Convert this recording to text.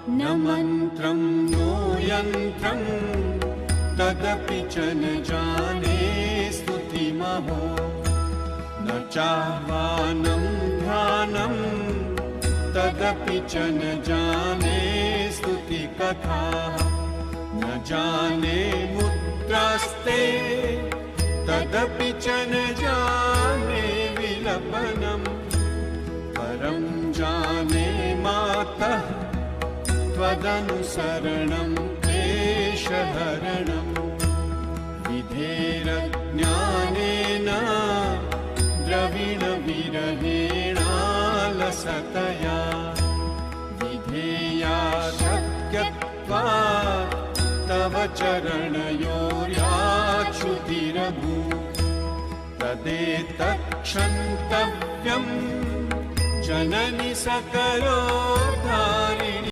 न मन्त्रं नो यन्त्रं तदपि च न जाने स्तुतिमहो न चाह्वानं ध्यानं तदपि च न जाने स्तुतिकथाः न जाने मुद्रास्ते तदपि च न जाने विलपनम् परं जाने मातः त्वदनुसरणं क्लेशहरणम् विधेरज्ञानेन द्रविणविरहेणालसतया विधेया शक्यत्वात् तव चरणयोर्याच्युतिरभूत् तदेतत्क्षन्तव्यम् जननि सकलोद्धारिणि।